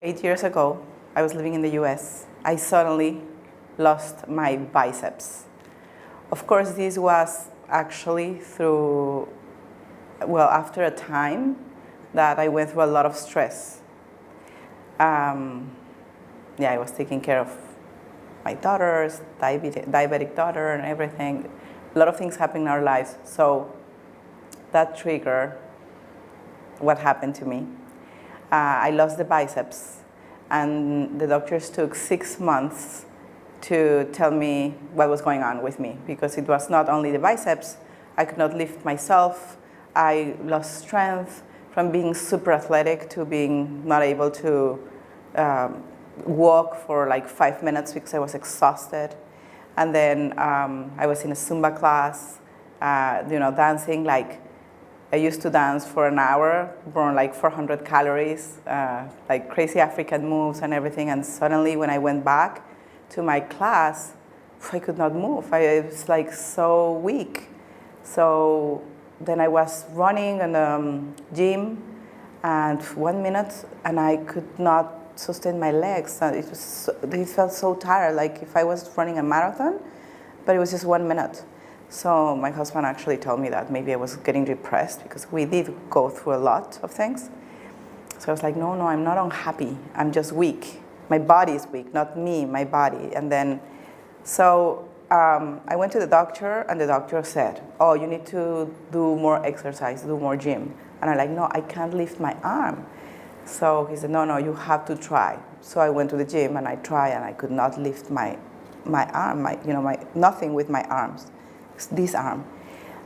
8 years ago, I was living in the US. I suddenly lost my biceps. Of course, this was actually after a time that I went through a lot of stress. I was taking care of my daughter's diabetic daughter and everything. A lot of things happen in our lives. So that triggered what happened to me. I lost the biceps, and the doctors took 6 months to tell me what was going on with me, because it was not only the biceps. I could not lift myself. I lost strength from being super athletic to being not able to walk for like 5 minutes because I was exhausted. And then I was in a Zumba class, dancing. Like, I used to dance for an hour, burn like 400 calories, like crazy African moves and everything. And suddenly when I went back to my class, I could not move. I was like so weak. So then I was running in the gym, and 1 minute, and I could not sustain my legs. It felt so tired, like if I was running a marathon, but it was just 1 minute. So my husband actually told me that maybe I was getting depressed, because we did go through a lot of things. So I was like, no, I'm not unhappy. I'm just weak. My body is weak, not me, my body. And then, I went to the doctor, and the doctor said, oh, you need to do more exercise, do more gym. And I'm like, no, I can't lift my arm. So he said, no, you have to try. So I went to the gym, and I tried, and I could not lift my arm, nothing with my arms. This arm.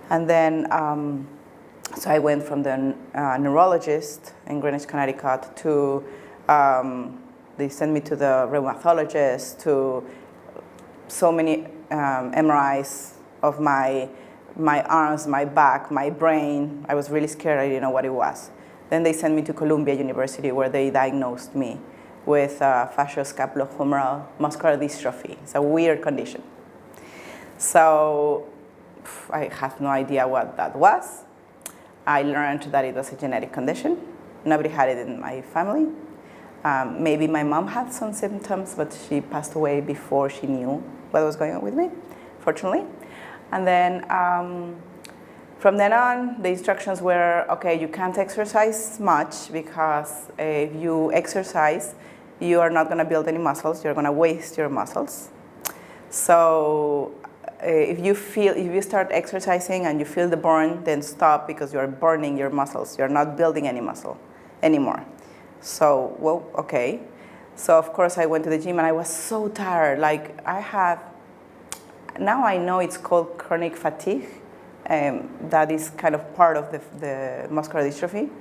And then, so I went from the neurologist in Greenwich, Connecticut to, they sent me to the rheumatologist, to so many MRIs of my arms, my back, my brain. I was really scared. I didn't know what it was. Then they sent me to Columbia University, where they diagnosed me with Facioscapulohumeral muscular dystrophy. It's a weird condition. So I have no idea what that was. I learned that it was a genetic condition. Nobody had it in my family. Maybe my mom had some symptoms, but she passed away before she knew what was going on with me, fortunately. And then from then on, the instructions were, okay, you can't exercise much, because if you exercise, you are not going to build any muscles. You're going to waste your muscles. So if you start exercising and you feel the burn, then stop, because you're burning your muscles. You're not building any muscle anymore. So, well, okay. So of course I went to the gym, and I was so tired. Like, now I know it's called chronic fatigue. That is kind of part of the muscular dystrophy.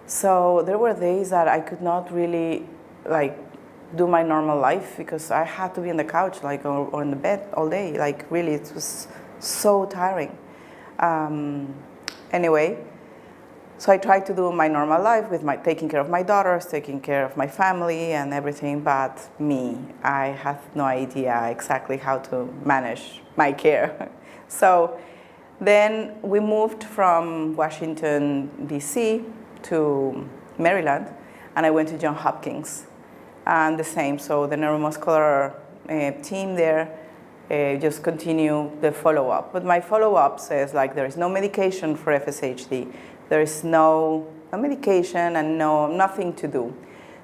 So there were days that I could not really do my normal life, because I had to be on the couch, or in the bed all day. Like, really, it was so tiring. Anyway, so I tried to do my normal life with taking care of my daughters, taking care of my family and everything, but I had no idea exactly how to manage my care. So then we moved from Washington, D.C. to Maryland, and I went to Johns Hopkins. And the same, so the neuromuscular team there just continue the follow-up. But my follow-up says, there is no medication for FSHD. There is no medication and nothing to do.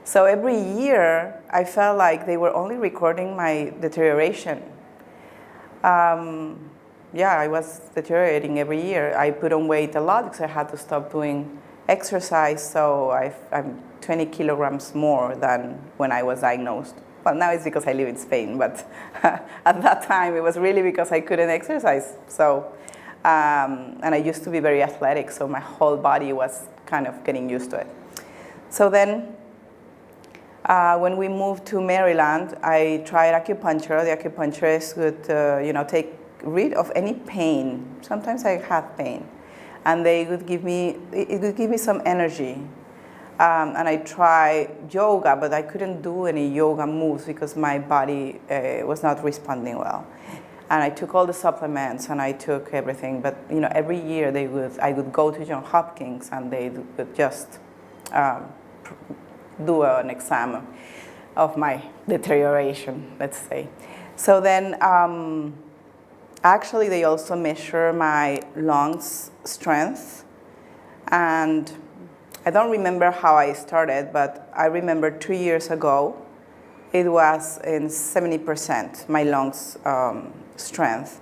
So every year, I felt like they were only recording my deterioration. I was deteriorating every year. I put on weight a lot because I had to stop doing exercise, so I'm 20 kilograms more than when I was diagnosed. Well, now it's because I live in Spain, but at that time it was really because I couldn't exercise. So, and I used to be very athletic, so my whole body was kind of getting used to it. So then, when we moved to Maryland, I tried acupuncture. The acupuncturist would, take rid of any pain. Sometimes I had pain, and it would give me some energy. And I tried yoga, but I couldn't do any yoga moves because my body was not responding well. And I took all the supplements, and I took everything. But every year I would go to Johns Hopkins, and they would just do an exam of my deterioration, let's say. So then, actually, they also measure my lungs strength. And I don't remember how I started, but I remember 2 years ago, it was in 70%, my lungs strength.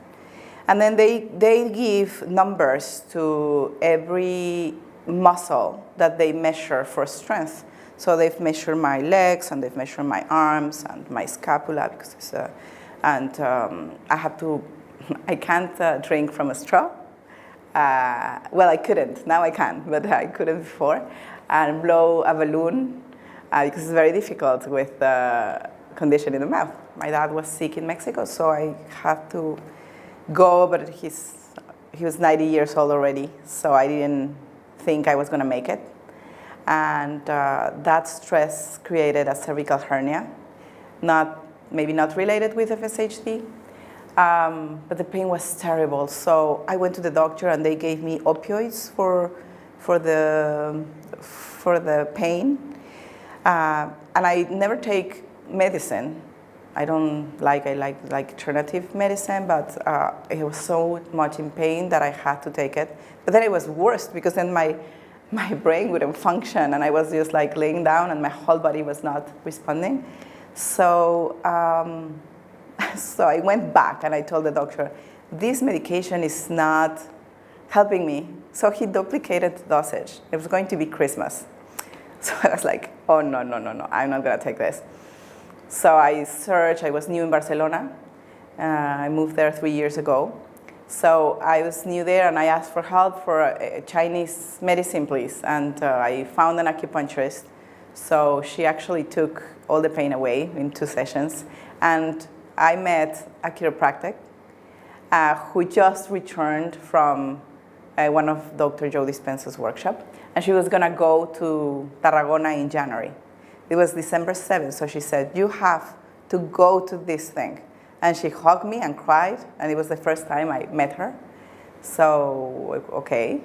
And then they give numbers to every muscle that they measure for strength. So they've measured my legs, and they've measured my arms, and my scapula, because it's I can't drink from a straw. Well, I couldn't, now I can, but I couldn't before. And blow a balloon, because it's very difficult with the condition in the mouth. My dad was sick in Mexico, so I had to go, but he was 90 years old already, so I didn't think I was going to make it. And that stress created a cervical hernia, maybe not related with FSHD, but the pain was terrible. So I went to the doctor, and they gave me opioids for the pain. And I never take medicine. I like alternative medicine, but it was so much in pain that I had to take it. But then it was worse, because then my brain wouldn't function, and I was just like laying down, and my whole body was not responding. So, so I went back, and I told the doctor, this medication is not helping me. So he duplicated the dosage. It was going to be Christmas. So I was like, oh, no, I'm not going to take this. So I searched. I was new in Barcelona. I moved there 3 years ago. So I was new there, and I asked for help for Chinese medicine, please. And I found an acupuncturist. So she actually took all the pain away in 2 sessions. And I met a chiropractic who just returned from one of Dr. Joe Dispenza's workshop. And she was going to go to Tarragona in January. It was December 7th, so she said, you have to go to this thing. And she hugged me and cried, and it was the first time I met her. So, okay.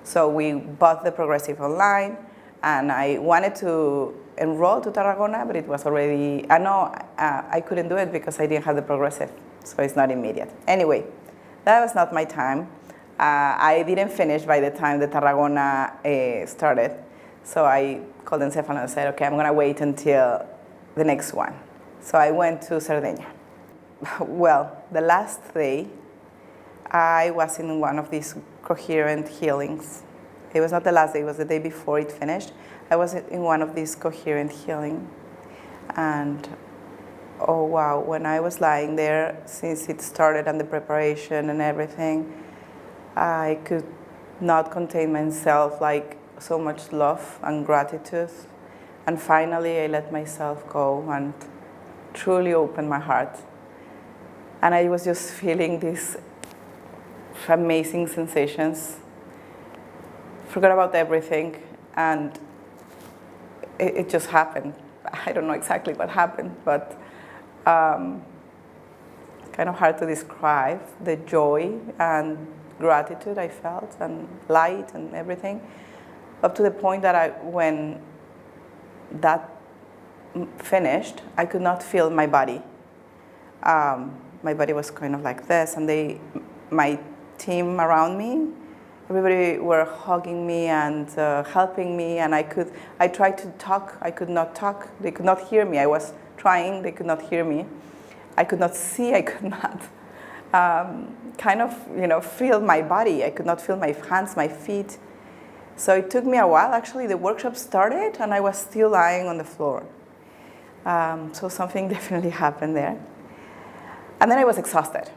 So we bought the Progressive online, and I wanted to enroll to Tarragona, but it was already, I couldn't do it because I didn't have the Progressive, so it's not immediate. Anyway, that was not my time. I didn't finish by the time the Tarragona started. So I called Encephalon and said, okay, I'm going to wait until the next one. So I went to Sardinia. Well, the last day, I was in one of these Coherent Healings. It was not the last day, it was the day before it finished. I was in one of these Coherent Healing. And, oh wow, when I was lying there, since it started and the preparation and everything, I could not contain myself, like so much love and gratitude. And finally, I let myself go and truly opened my heart. And I was just feeling these amazing sensations. Forgot about everything, and it just happened. I don't know exactly what happened, but kind of hard to describe the joy and gratitude I felt, and light and everything, up to the point that when that finished, I could not feel my body. My body was kind of like this, and my team around me, everybody were hugging me and helping me, and I tried to talk, I could not talk, they could not hear me. I was trying, they could not hear me. I could not see, I could not feel my body. I could not feel my hands, my feet. So it took me a while. Actually, the workshop started, and I was still lying on the floor. So something definitely happened there. And then I was exhausted.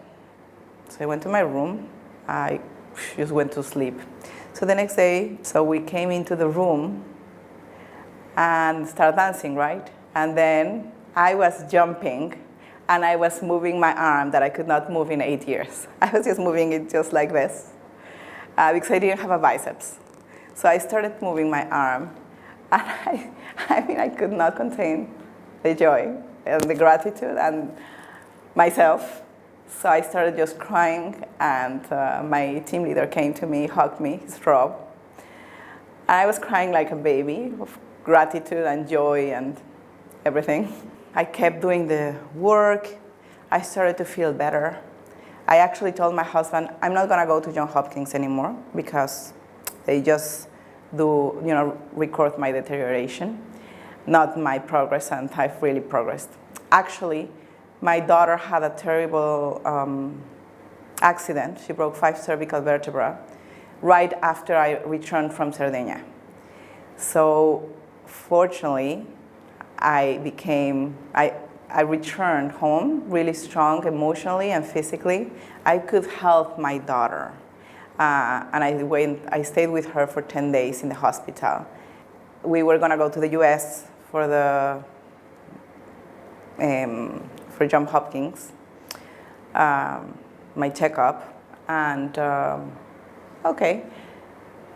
So I went to my room. I just went to sleep. So the next day, we came into the room and started dancing, right? And then I was jumping, and I was moving my arm that I could not move in 8 years. I was just moving it just like this because I didn't have a biceps. So I started moving my arm, and I could not contain the joy and the gratitude and myself. So I started just crying, and my team leader came to me, hugged me, his Rob. And I was crying like a baby of gratitude and joy and everything. I kept doing the work. I started to feel better. I actually told my husband, I'm not going to go to Johns Hopkins anymore because they just do, record my deterioration, not my progress, and I've really progressed. Actually, my daughter had a terrible accident. She broke 5 cervical vertebrae right after I returned from Sardinia. So fortunately, I returned home really strong emotionally and physically. I could help my daughter. And I stayed with her for 10 days in the hospital. We were going to go to the US for Johns Hopkins, my checkup. And okay,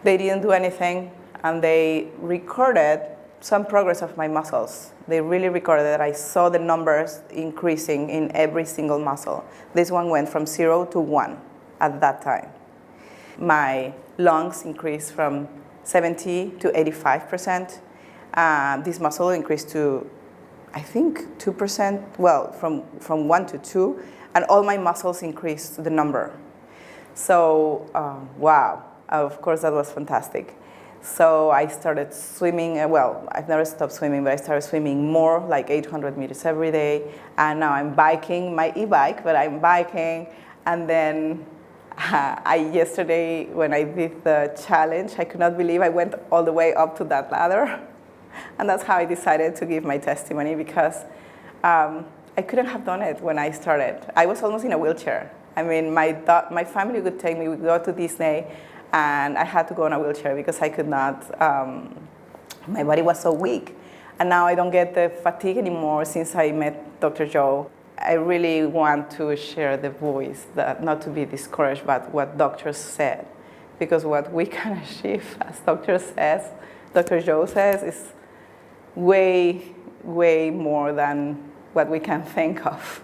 they didn't do anything, and they recorded some progress of my muscles. They really recorded that I saw the numbers increasing in every single muscle. This one went from 0 to 1 at that time. My lungs increased from 70 to 85%. This muscle increased to, I think, 2%, well, from 1 to 2, and all my muscles increased the number. So, wow, of course that was fantastic. So I started swimming. Well, I've never stopped swimming, but I started swimming more, like 800 meters every day. And now I'm biking, my e-bike, but I'm biking. And then yesterday, when I did the challenge, I could not believe I went all the way up to that ladder. And that's how I decided to give my testimony, because I couldn't have done it when I started. I was almost in a wheelchair. I mean, my family would take me, we'd go to Disney, and I had to go in a wheelchair because I could not, my body was so weak. And now I don't get the fatigue anymore since I met Dr. Joe. I really want to share the voice, not to be discouraged by what doctors said, because what we can achieve, as Dr. Joe says, is way, way more than what we can think of.